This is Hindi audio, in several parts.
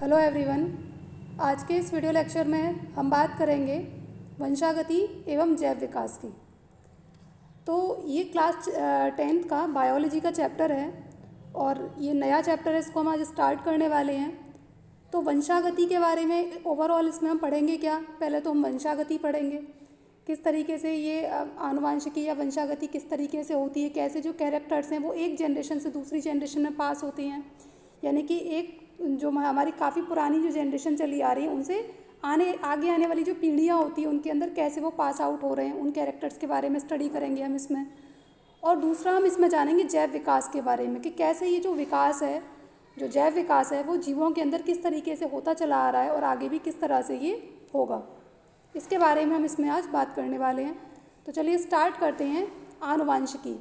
Hello everyone. आज के इस वीडियो लेक्चर में हम बात करेंगे वंशागति एवं जैव विकास की। तो ये क्लास 10th का बायोलॉजी का चैप्टर है और ये नया चैप्टर है, इसको हम आज स्टार्ट करने वाले हैं। तो वंशागति के बारे में ओवरऑल इसमें हम पढ़ेंगे क्या। पहले तो हम वंशागति पढ़ेंगे, किस तरीके से ये आनुवांशिकी या वंशागति किस तरीके से होती है, कैसे जो कैरेक्टर्स हैं वो एक जनरेशन से दूसरी जनरेशन में पास होते हैं, यानी कि एक जो हमारी काफ़ी पुरानी जो जनरेशन चली आ रही है उनसे आगे आने वाली जो पीढ़ियाँ होती हैं उनके अंदर कैसे वो पास आउट हो रहे हैं, उन कैरेक्टर्स के बारे में स्टडी करेंगे हम इसमें। और दूसरा हम इसमें जानेंगे जैव विकास के बारे में कि कैसे ये जो विकास है, जो जैव विकास है, वो जीवों के अंदर किस तरीके से होता चला आ रहा है और आगे भी किस तरह से ये होगा, इसके बारे में हम इसमें आज बात करने वाले हैं। तो चलिए स्टार्ट करते हैं। आनुवांशिकी।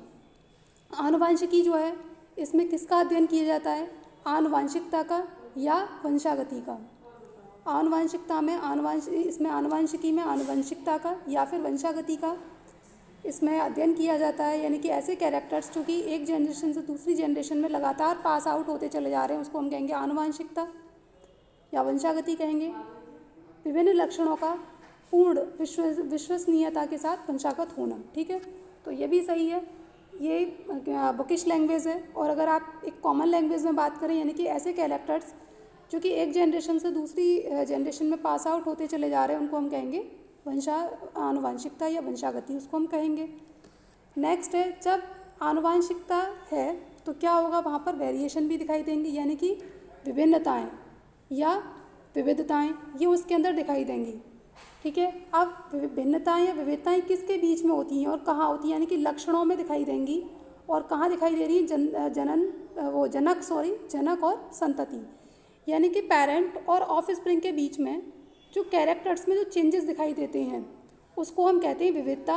आनुवांशिकी जो है इसमें किसका अध्ययन किया जाता है, आनुवांशिकता का या वंशागति का। आनुवांशिकता में इसमें आनुवांशिकी में आनुवंशिकता का या फिर वंशागति का इसमें अध्ययन किया जाता है, यानी कि ऐसे कैरेक्टर्स जो कि एक जनरेशन से दूसरी जनरेशन में लगातार पास आउट होते चले जा रहे हैं, उसको हम कहेंगे आनुवांशिकता या वंशागति कहेंगे। विभिन्न लक्षणों का पूर्ण विश्वसनीयता के साथ वंशागत होना, ठीक है। तो ये भी सही है, ये बुकिश लैंग्वेज है। और अगर आप एक कॉमन लैंग्वेज में बात करें, यानी कि ऐसे कैरेक्टर्स जो कि एक जनरेशन से दूसरी जनरेशन में पास आउट होते चले जा रहे हैं, उनको हम कहेंगे आनुवांशिकता या वंशागति, उसको हम कहेंगे। नेक्स्ट है, जब आनुवांशिकता है तो क्या होगा, वहाँ पर वेरिएशन भी दिखाई देंगी, यानी कि विभिन्नताएँ या विविधताएँ ये उसके अंदर दिखाई देंगी, ठीक है। अब भिन्नताएँ या विविधताएँ किसके बीच में होती हैं और कहाँ होती हैं, यानी कि लक्षणों में दिखाई देंगी। और कहाँ दिखाई दे रही है, जनक और संतति, यानी कि पेरेंट और ऑफस्प्रिंग के बीच में जो कैरेक्टर्स में जो चेंजेस दिखाई देते हैं उसको हम कहते हैं विविधता,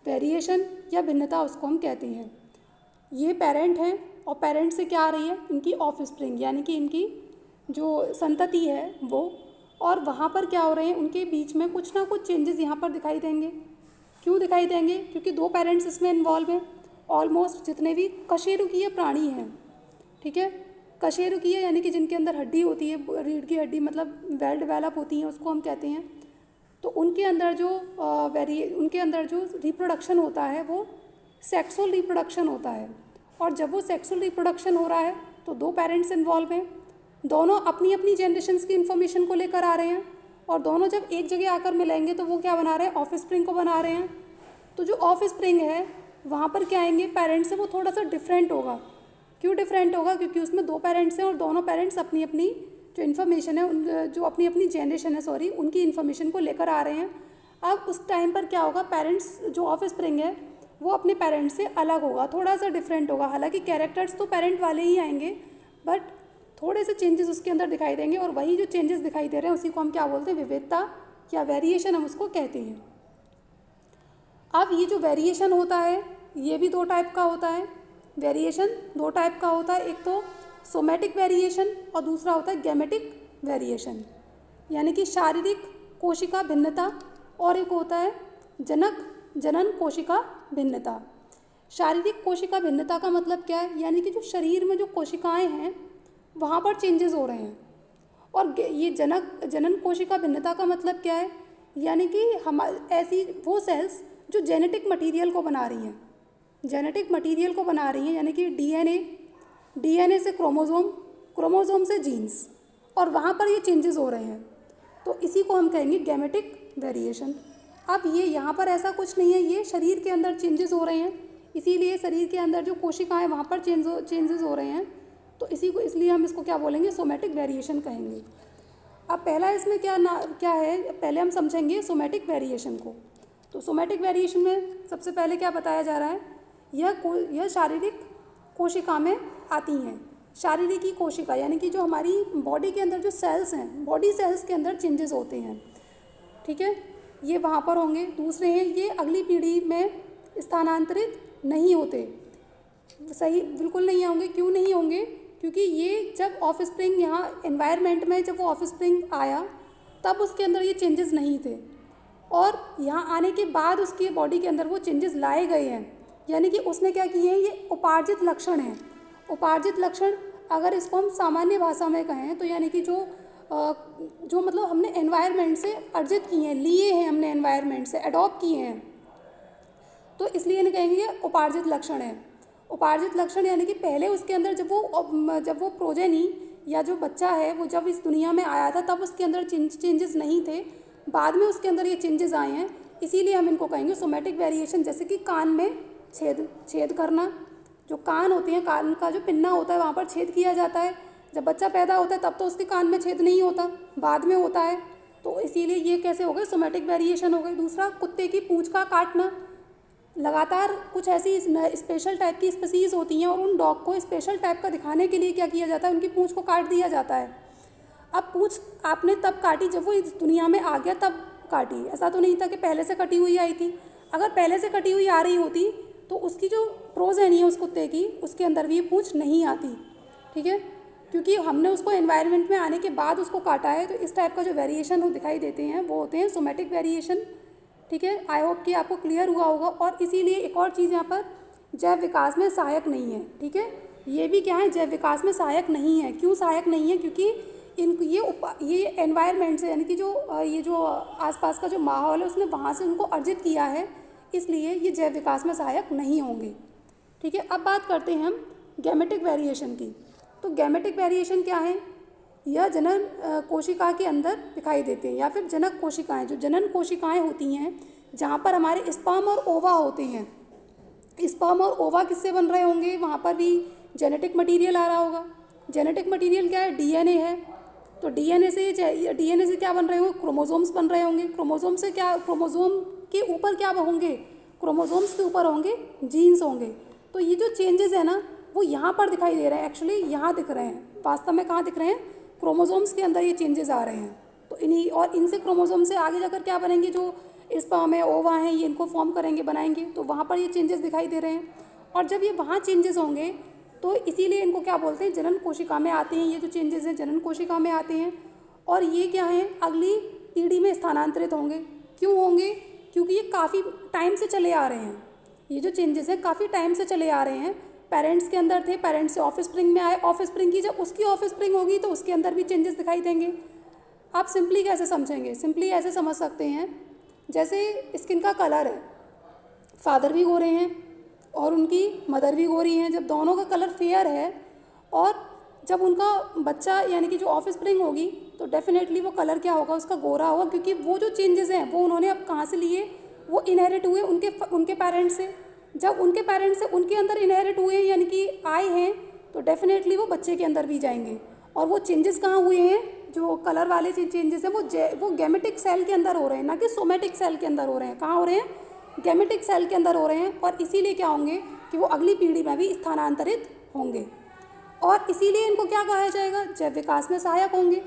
वेरिएशन या भिन्नता, उसको हम कहते हैं। ये पेरेंट हैं और पेरेंट से क्या आ रही है, इनकी ऑफस्प्रिंग, यानी कि इनकी जो संतति है वो, और वहाँ पर क्या हो रहे हैं, उनके बीच में कुछ ना कुछ चेंजेस यहाँ पर दिखाई देंगे। क्यों दिखाई देंगे, क्योंकि दो पेरेंट्स इसमें इन्वॉल्व हैं। ऑलमोस्ट जितने भी कशेरुकीय प्राणी हैं, ठीक है, कशेरुकीय यानी कि जिनके अंदर हड्डी होती है, रीढ़ की हड्डी मतलब वेल डेवलप होती हैं, उसको हम कहते हैं। तो उनके अंदर जो रिप्रोडक्शन होता है वो सेक्सुअल रिप्रोडक्शन होता है। और जब वो सेक्सुअल रिप्रोडक्शन हो रहा है तो दो पेरेंट्स इन्वॉल्व हैं, दोनों अपनी अपनी जनरेशन्स की इन्फॉर्मेशन को लेकर आ रहे हैं, और दोनों जब एक जगह आकर मिलेंगे तो वो क्या बना रहे हैं, ऑफस्प्रिंग को बना रहे हैं। तो जो ऑफस्प्रिंग है वहाँ पर क्या आएंगे, पेरेंट्स से वो थोड़ा सा डिफरेंट होगा। क्यों डिफरेंट होगा, क्योंकि उसमें दो पेरेंट्स हैं और दोनों पेरेंट्स अपनी अपनी जो इन्फॉर्मेशन है, जो अपनी अपनी जनरेशन है उनकी इन्फॉर्मेशन को लेकर आ रहे हैं। अब उस टाइम पर क्या होगा, पेरेंट्स जो ऑफस्प्रिंग है वो अपने पेरेंट्स से अलग होगा, थोड़ा सा डिफरेंट होगा। हालांकि कैरेक्टर्स तो पेरेंट वाले ही आएंगे, बट थोड़े से चेंजेस उसके अंदर दिखाई देंगे। और वही जो चेंजेस दिखाई दे रहे हैं उसी को हम क्या बोलते हैं, विविधता या वेरिएशन, हम उसको कहते हैं। अब ये जो वेरिएशन होता है ये भी दो टाइप का होता है। वेरिएशन दो टाइप का होता है, एक तो सोमैटिक वेरिएशन और दूसरा होता है गैमेटिक वेरिएशन, यानी कि शारीरिक कोशिका भिन्नता, और एक होता है जनन कोशिका भिन्नता। शारीरिक कोशिका भिन्नता का मतलब क्या है, यानी कि जो शरीर में जो कोशिकाएं हैं वहाँ पर चेंजेस हो रहे हैं। और ये जनन कोशिका भिन्नता का मतलब क्या है, यानी कि ऐसी वो सेल्स जो जेनेटिक मटेरियल को बना रही हैं, यानी कि डीएनए से क्रोमोसोम से जीन्स, और वहाँ पर ये चेंजेस हो रहे हैं। तो इसी को हम कहेंगे गैमेटिक वेरिएशन। अब ये यहाँ पर ऐसा कुछ नहीं है, ये शरीर के अंदर चेंजेस हो रहे हैं, इसीलिए शरीर के अंदर जो कोशिकाएं वहाँ पर चेंजेस हो रहे हैं, तो इसलिए हम इसको क्या बोलेंगे, सोमैटिक वेरिएशन कहेंगे। अब पहला इसमें क्या है, पहले हम समझेंगे सोमैटिक वेरिएशन को। तो सोमैटिक वेरिएशन में सबसे पहले क्या बताया जा रहा है, यह शारीरिक कोशिका में आती हैं। शारीरिक कोशिका यानी कि जो हमारी बॉडी के अंदर जो सेल्स हैं, बॉडी सेल्स के अंदर चेंजेस होते हैं, ठीक है, ये वहाँ पर होंगे। दूसरे हैं, ये अगली पीढ़ी में स्थानांतरित नहीं होते, सही बिल्कुल नहीं होंगे। क्यों नहीं होंगे, क्योंकि ये जब ऑफस्प्रिंग यहाँ एनवायरनमेंट में जब वो ऑफस्प्रिंग आया तब उसके अंदर ये चेंजेस नहीं थे, और यहाँ आने के बाद उसकी बॉडी के अंदर वो चेंजेस लाए गए हैं, यानी कि उसने क्या किए हैं, ये उपार्जित लक्षण हैं। उपार्जित लक्षण अगर इसको हम सामान्य भाषा में कहें तो यानी कि जो मतलब हमने एनवायरनमेंट से अर्जित किए हैं, लिए हैं हमने एनवायरनमेंट से, अडॉप्ट किए हैं, तो इसलिए इन्हें कहेंगे ये उपार्जित लक्षण है। उपार्जित लक्षण यानी कि पहले उसके अंदर जब वो प्रोजेनी या जो बच्चा है वो जब इस दुनिया में आया था तब उसके अंदर चेंजेस नहीं थे, बाद में उसके अंदर ये चेंजेस आए हैं, इसीलिए हम इनको कहेंगे सोमेटिक वेरिएशन। जैसे कि कान में छेद करना, जो कान होते हैं, कान का जो पिन्ना होता है वहाँ पर छेद किया जाता है। जब बच्चा पैदा होता है तब तो उसके कान में छेद नहीं होता, बाद में होता है, तो इसीलिए ये कैसे हो गए, सोमेटिक वेरिएशन हो गई। दूसरा, कुत्ते की पूँछ का काटना, लगातार कुछ ऐसी स्पेशल टाइप की स्पीसीज़ होती हैं और उन डॉग को स्पेशल टाइप का दिखाने के लिए क्या किया जाता है, उनकी पूँछ को काट दिया जाता है। अब पूँछ आपने तब काटी जब वो इस दुनिया में आ गया तब काटी, ऐसा तो नहीं था कि पहले से कटी हुई आई थी। अगर पहले से कटी हुई आ रही होती तो उसकी जो प्रोजेनी है उस कुत्ते की, उसके अंदर भी ये पूँछ नहीं आती, ठीक है, क्योंकि हमने उसको एनवायरनमेंट में आने के बाद उसको काटा है। तो इस टाइप का जो वेरिएशन वो दिखाई देते हैं वो होते हैं सोमेटिक वेरिएशन, ठीक है। आई होप कि आपको क्लियर हुआ होगा। और इसीलिए एक और चीज़ यहाँ पर, जैव विकास में सहायक नहीं है, ठीक है, ये भी क्या है, जैव विकास में सहायक नहीं है। क्यों सहायक नहीं है, क्योंकि ये एनवायरनमेंट से यानी कि ये जो आसपास का जो माहौल है उसने वहाँ से उनको अर्जित किया है, इसलिए ये जैव विकास में सहायक नहीं होंगे, ठीक है। अब बात करते हैं हम गैमेटिक वेरिएशन की। तो गैमेटिक वेरिएशन क्या है, यह जनन कोशिका के अंदर दिखाई देते हैं, या फिर जनक कोशिकाएं, जो जनन कोशिकाएं होती हैं जहाँ पर हमारे स्पर्म और ओवा होते हैं। स्पर्म और ओवा किससे बन रहे होंगे, वहाँ पर भी जेनेटिक मटेरियल आ रहा होगा। जेनेटिक मटेरियल क्या है, डीएनए है। तो डीएनए से क्या बन रहे होंगे, क्रोमोसोम्स बन रहे होंगे। क्रोमोसोम से क्या, क्रोमोसोम के ऊपर क्या होंगे, क्रोमोसोम्स के ऊपर होंगे जीन्स होंगे। तो ये जो चेंजेस है ना वो यहाँ पर दिखाई दे रहे हैं, एक्चुअली यहाँ दिख रहे हैं, वास्तव में कहाँ दिख रहे हैं, क्रोमोसोम्स के अंदर ये चेंजेस आ रहे हैं। तो इन्हीं और इनसे क्रोमोसोम से आगे जाकर क्या बनेंगे, जो स्पर्म है, ओवा हैं, ये इनको फॉर्म करेंगे, बनाएंगे, तो वहाँ पर ये चेंजेस दिखाई दे रहे हैं। और जब ये वहाँ चेंजेस होंगे तो इसीलिए इनको क्या बोलते हैं, जनन कोशिका में आते हैं। ये जो चेंजेस हैं जनन कोशिका में आते हैं और ये क्या है, अगली पीढ़ी में स्थानांतरित होंगे। क्यों होंगे, क्योंकि ये काफ़ी टाइम से चले आ रहे हैं। ये जो चेंजेस हैं काफ़ी टाइम से चले आ रहे हैं। पेरेंट्स के अंदर थे, पेरेंट्स से ऑफ स्प्रिंग में आए, ऑफ स्प्रिंग की जब उसकी ऑफ स्प्रिंग होगी तो उसके अंदर भी चेंजेस दिखाई देंगे। आप सिंपली कैसे समझेंगे, सिंपली ऐसे समझ सकते हैं, जैसे स्किन का कलर है, फादर भी गोरे हैं और उनकी मदर भी गोरी हैं। जब दोनों का कलर फेयर है और जब उनका बच्चा यानी कि जो ऑफ स्प्रिंग होगी तो डेफिनेटली वो कलर क्या होगा, उसका गोरा होगा, क्योंकि वो जो चेंजेस हैं वो उन्होंने अब कहाँ से लिए, वो इनहेरिट हुए उनके पेरेंट्स से। जब उनके पेरेंट्स से उनके अंदर इनहेरिट हुए यानी कि आए हैं तो डेफिनेटली वो बच्चे के अंदर भी जाएंगे। और वो चेंजेस कहाँ हुए हैं, जो कलर वाले चेंजेस हैं वो गैमेटिक सेल के अंदर हो रहे हैं, ना कि सोमेटिक सेल के अंदर हो रहे हैं। कहाँ हो रहे हैं, गैमेटिक सेल के अंदर हो रहे हैं। और इसीलिए क्या होंगे कि वो अगली पीढ़ी में भी स्थानांतरित होंगे और इसीलिए इनको क्या कहा जाएगा, जैव विकास में सहायक होंगे।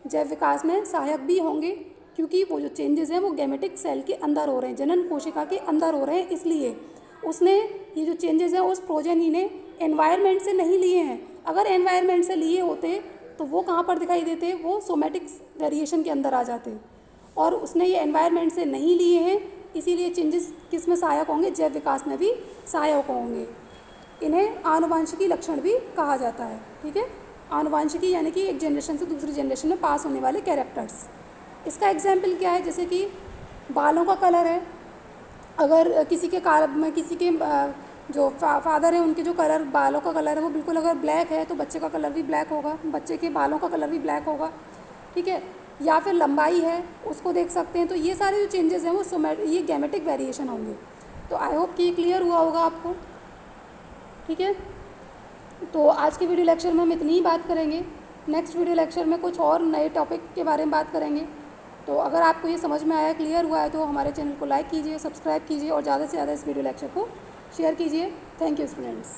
जैव विकास में सहायक भी होंगे क्योंकि वो जो चेंजेस हैं वो गैमेटिक सेल के अंदर हो रहे हैं, जनन कोशिका के अंदर हो रहे हैं। इसलिए उसने ये जो चेंजेस हैं उस प्रोजेनी ने एनवायरनमेंट से नहीं लिए हैं। अगर एनवायरनमेंट से लिए होते तो वो कहाँ पर दिखाई देते, वो सोमेटिक वेरिएशन के अंदर आ जाते। और उसने ये एनवायरनमेंट से नहीं लिए हैं, इसीलिए चेंजेस किस में सहायक होंगे, जैव विकास में भी सहायक होंगे। इन्हें आनुवंशिकी लक्षण भी कहा जाता है, ठीक है। आनुवंशिकी यानी कि एक जनरेशन से दूसरी जनरेशन में पास होने वाले कैरेक्टर्स। इसका एग्जाम्पल क्या है, जैसे कि बालों का कलर है, अगर किसी के जो फादर है उनके जो कलर, बालों का कलर है वो बिल्कुल अगर ब्लैक है तो बच्चे का कलर भी ब्लैक होगा, बच्चे के बालों का कलर भी ब्लैक होगा, ठीक है। या फिर लंबाई है उसको देख सकते हैं। तो ये सारे जो चेंजेस हैं वो ये गैमेटिक वेरिएशन होंगे। तो आई होप कि क्लियर हुआ होगा आपको, ठीक है। तो आज के वीडियो लेक्चर में हम इतनी ही बात करेंगे। नेक्स्ट वीडियो लेक्चर में कुछ और नए टॉपिक के बारे में बात करेंगे। तो अगर आपको ये समझ में आया, क्लियर हुआ है, तो हमारे चैनल को लाइक कीजिए, सब्सक्राइब कीजिए और ज़्यादा से ज़्यादा इस वीडियो लेक्चर को शेयर कीजिए। Thank you students.